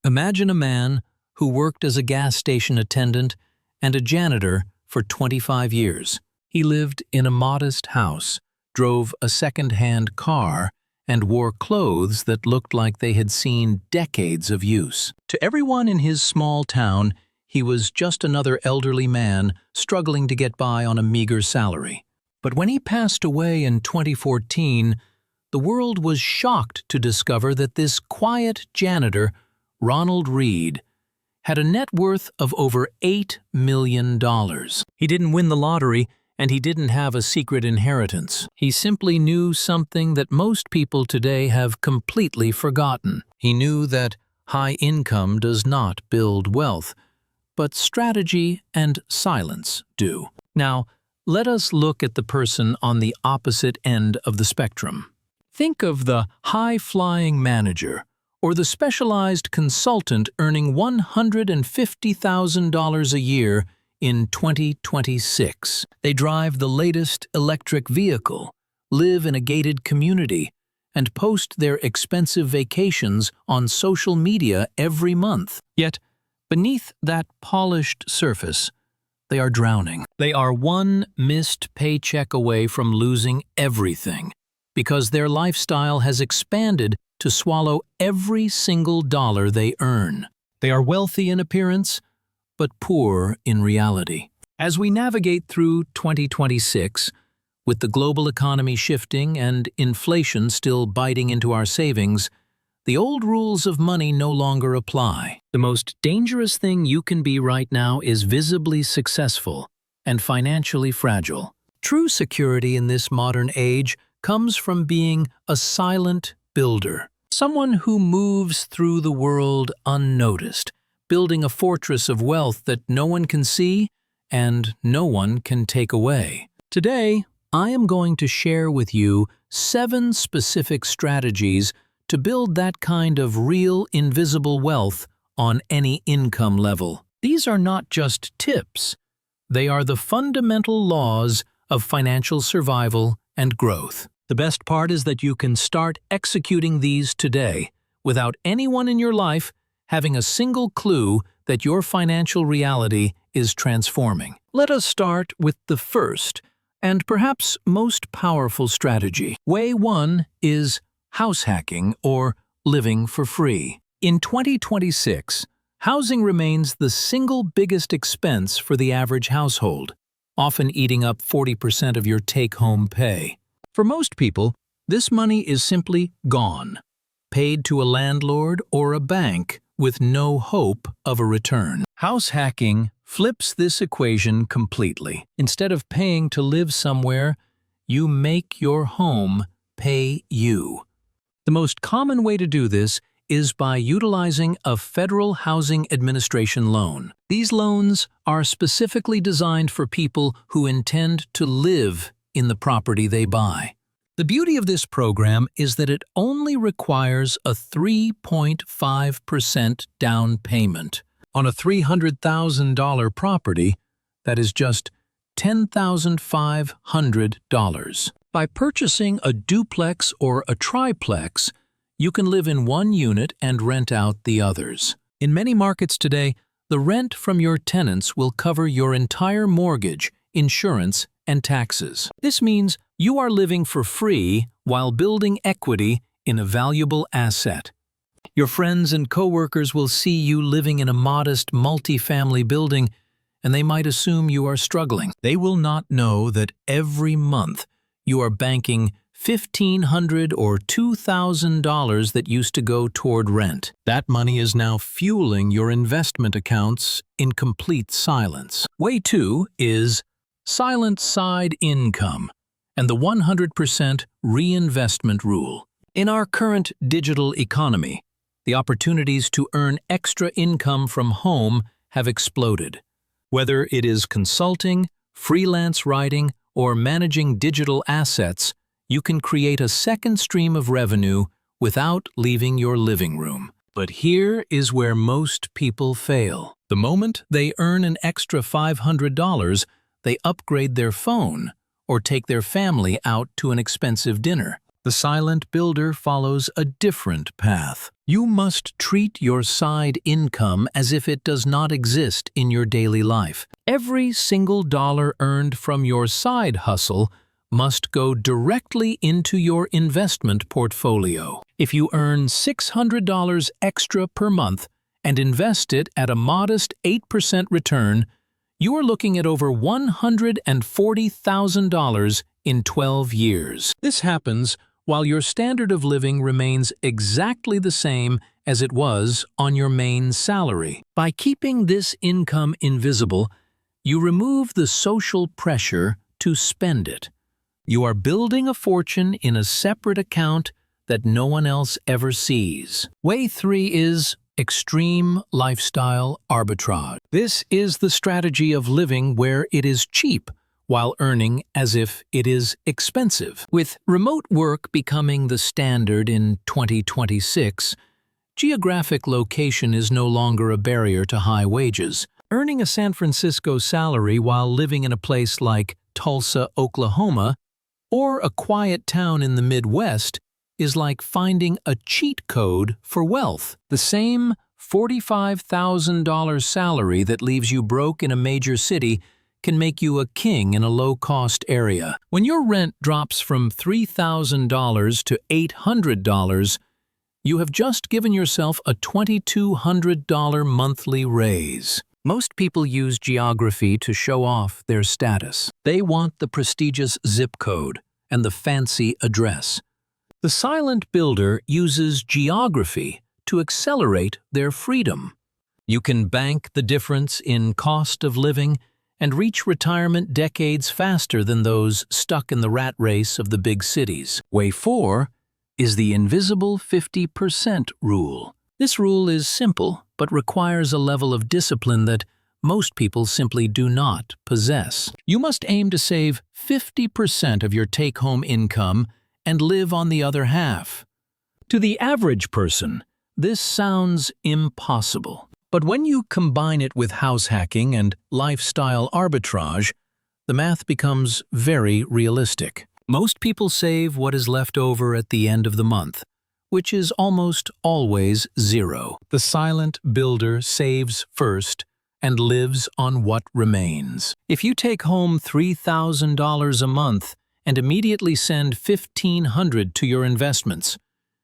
Imagine a man who worked as a gas station attendant and a janitor for 25 years. He lived in a modest house, drove a second-hand car, and wore clothes that looked like they had seen decades of use. To everyone in his small town, he was just another elderly man struggling to get by on a meager salary. But when he passed away in 2014, the world was shocked to discover that this quiet janitor, Ronald Read, had a net worth of over $8 million. He didn't win the lottery, and he didn't have a secret inheritance. He simply knew something that most people today have completely forgotten. He knew that high income does not build wealth, but strategy and silence do. Now, let us look at the person on the opposite end of the spectrum. Think of the high-flying manager or the specialized consultant earning $150,000 a year in 2026. They drive the latest electric vehicle, live in a gated community, and post their expensive vacations on social media every month. Yet, beneath that polished surface, they are drowning. They are one missed paycheck away from losing everything because their lifestyle has expanded to swallow every single dollar they earn. They are wealthy in appearance, but poor in reality. As we navigate through 2026, with the global economy shifting and inflation still biting into our savings, the old rules of money no longer apply. The most dangerous thing you can be right now is visibly successful and financially fragile. True security in this modern age comes from being a silent builder, someone who moves through the world unnoticed, building a fortress of wealth that no one can see and no one can take away. Today, I am going to share with you 7 specific strategies to build that kind of real invisible wealth on any income level. These are not just tips. They are the fundamental laws of financial survival and growth. The best part is that you can start executing these today without anyone in your life having a single clue that your financial reality is transforming. Let us start with the first and perhaps most powerful strategy. Way 1 is house hacking or living for free. In 2026, housing remains the single biggest expense for the average household, often eating up 40% of your take-home pay. For most people, this money is simply gone, paid to a landlord or a bank with no hope of a return. House hacking flips this equation completely. Instead of paying to live somewhere, you make your home pay you. The most common way to do this is by utilizing a Federal Housing Administration loan. These loans are specifically designed for people who intend to live in the property they buy. The beauty of this program is that it only requires a 3.5% down payment. On a $300,000 property, that is just $10,500. By purchasing a duplex or a triplex, you can live in one unit and rent out the others. In many markets today, the rent from your tenants will cover your entire mortgage, insurance, and taxes. This means you are living for free while building equity in a valuable asset. Your friends and coworkers will see you living in a modest multi-family building, and they might assume you are struggling. They will not know that every month you are banking $1,500 or $2,000 that used to go toward rent. That money is now fueling your investment accounts in complete silence. Way 2 is silent side income and the 100% reinvestment rule. In our current digital economy, the opportunities to earn extra income from home have exploded. Whether it is consulting, freelance writing, or managing digital assets, you can create a second stream of revenue without leaving your living room. But here is where most people fail. The moment they earn an extra $500, they upgrade their phone or take their family out to an expensive dinner. The silent builder follows a different path. You must treat your side income as if it does not exist in your daily life. Every single dollar earned from your side hustle must go directly into your investment portfolio. If you earn $600 extra per month and invest it at a modest 8% return, you are looking at over $140,000 in 12 years. This happens while your standard of living remains exactly the same as it was on your main salary. By keeping this income invisible, you remove the social pressure to spend it. You are building a fortune in a separate account that no one else ever sees. Way 3 is extreme lifestyle arbitrage. This is the strategy of living where it is cheap while earning as if it is expensive. With remote work becoming the standard in 2026, geographic location is no longer a barrier to high wages. Earning a San Francisco salary while living in a place like Tulsa, Oklahoma, or a quiet town in the Midwest is like finding a cheat code for wealth. The same $45,000 salary that leaves you broke in a major city can make you a king in a low-cost area. When your rent drops from $3,000 to $800, you have just given yourself a $2,200 monthly raise. Most people use geography to show off their status. They want the prestigious zip code and the fancy address. The silent builder uses geography to accelerate their freedom. You can bank the difference in cost of living and reach retirement decades faster than those stuck in the rat race of the big cities. Way 4 is the invisible 50% rule. This rule is simple, but requires a level of discipline that most people simply do not possess. You must aim to save 50% of your take-home income and live on the other half. To the average person, this sounds impossible. But when you combine it with house hacking and lifestyle arbitrage, the math becomes very realistic. Most people save what is left over at the end of the month, which is almost always zero. The silent builder saves first and lives on what remains. If you take home $3,000 a month and immediately send $1,500 to your investments,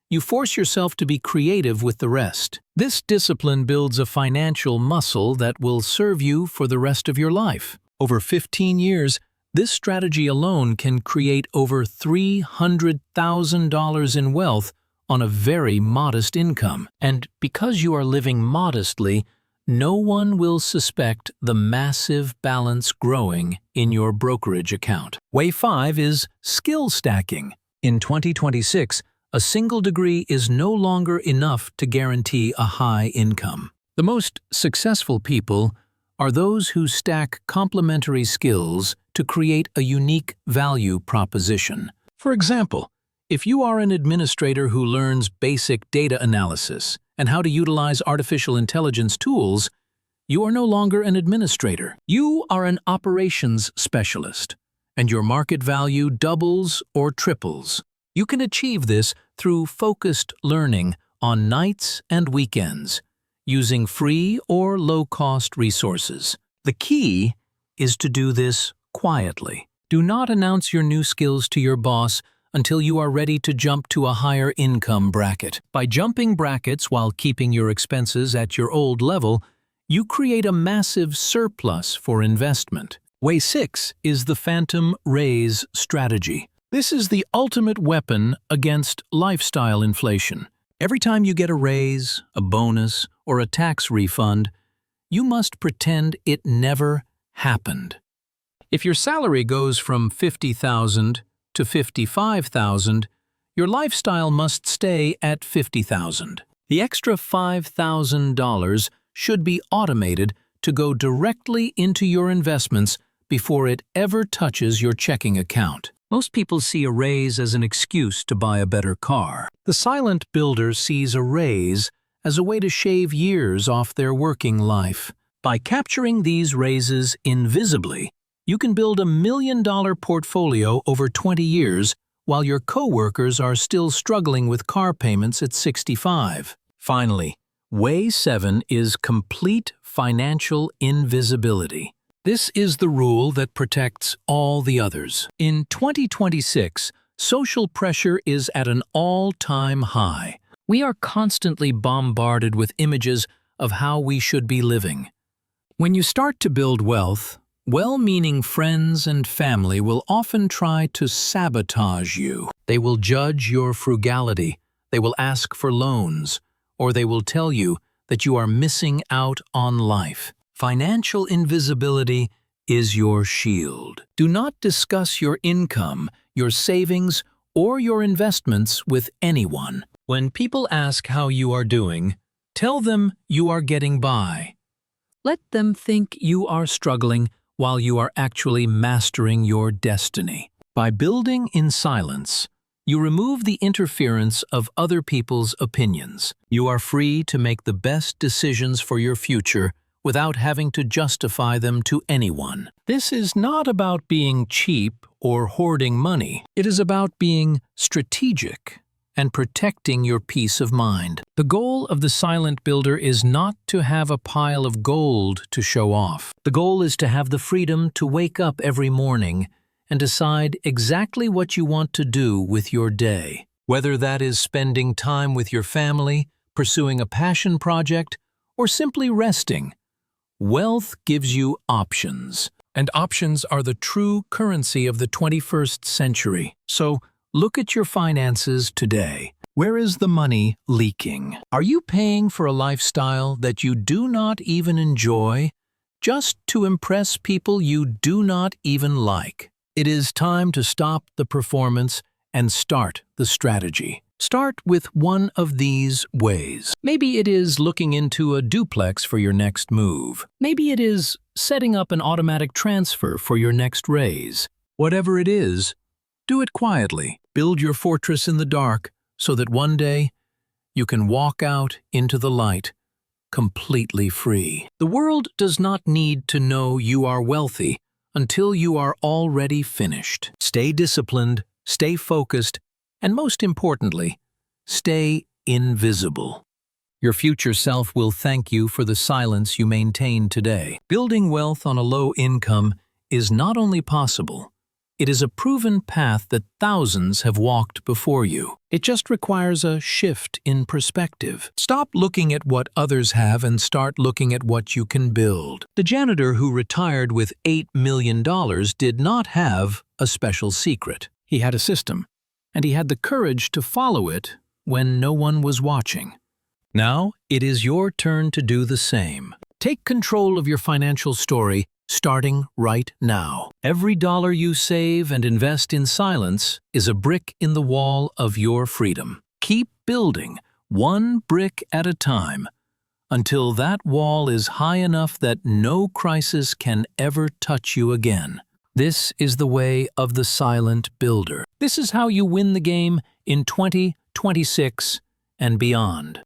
you force yourself to be creative with the rest. This discipline builds a financial muscle that will serve you for the rest of your life. Over 15 years, this strategy alone can create over $300,000 in wealth on a very modest income. And because you are living modestly, no one will suspect the massive balance growing in your brokerage account. Way 5 is skill stacking. In 2026, a single degree is no longer enough to guarantee a high income. The most successful people are those who stack complementary skills to create a unique value proposition. For example, if you are an administrator who learns basic data analysis and how to utilize artificial intelligence tools, you are no longer an administrator. You are an operations specialist, and your market value doubles or triples. You can achieve this through focused learning on nights and weekends, using free or low-cost resources. The key is to do this quietly. Do not announce your new skills to your boss until you are ready to jump to a higher income bracket. By jumping brackets while keeping your expenses at your old level, you create a massive surplus for investment. Way 6 is the phantom raise strategy. This is the ultimate weapon against lifestyle inflation. Every time you get a raise, a bonus, or a tax refund, you must pretend it never happened. If your salary goes from $50,000 to $55,000, your lifestyle must stay at $50,000. The extra $5,000 should be automated to go directly into your investments before it ever touches your checking account. Most people see a raise as an excuse to buy a better car. The silent builder sees a raise as a way to shave years off their working life. By capturing these raises invisibly, you can build $1 million portfolio over 20 years while your coworkers are still struggling with car payments at 65. Finally, way 7 is complete financial invisibility. This is the rule that protects all the others. In 2026, social pressure is at an all-time high. We are constantly bombarded with images of how we should be living. When you start to build wealth, well-meaning friends and family will often try to sabotage you. They will judge your frugality, they will ask for loans, or they will tell you that you are missing out on life. Financial invisibility is your shield. Do not discuss your income, your savings, or your investments with anyone. When people ask how you are doing, tell them you are getting by. Let them think you are struggling while you are actually mastering your destiny. By building in silence, you remove the interference of other people's opinions. You are free to make the best decisions for your future without having to justify them to anyone. This is not about being cheap or hoarding money. It is about being strategic and protecting your peace of mind. The goal of the silent builder is not to have a pile of gold to show off. The goal is to have the freedom to wake up every morning and decide exactly what you want to do with your day. Whether that is spending time with your family, pursuing a passion project, or simply resting, wealth gives you options. And options are the true currency of the 21st century. So, look at your finances today. Where is the money leaking? Are you paying for a lifestyle that you do not even enjoy, just to impress people you do not even like? It is time to stop the performance and start the strategy. Start with one of these ways. Maybe it is looking into a duplex for your next move. Maybe it is setting up an automatic transfer for your next raise. Whatever it is, do it quietly. Build your fortress in the dark so that one day you can walk out into the light completely free. The world does not need to know you are wealthy until you are already finished. Stay disciplined, stay focused, and most importantly, stay invisible. Your future self will thank you for the silence you maintain today. Building wealth on a low income is not only possible, it is a proven path that thousands have walked before you. It just requires a shift in perspective. Stop looking at what others have and start looking at what you can build. The janitor who retired with $8 million did not have a special secret. He had a system, and he had the courage to follow it when no one was watching. Now, it is your turn to do the same. Take control of your financial story, starting right now. Every dollar you save and invest in silence is a brick in the wall of your freedom. Keep building, one brick at a time, until that wall is high enough that no crisis can ever touch you again. This is the way of the silent builder. This is how you win the game in 2026 and beyond.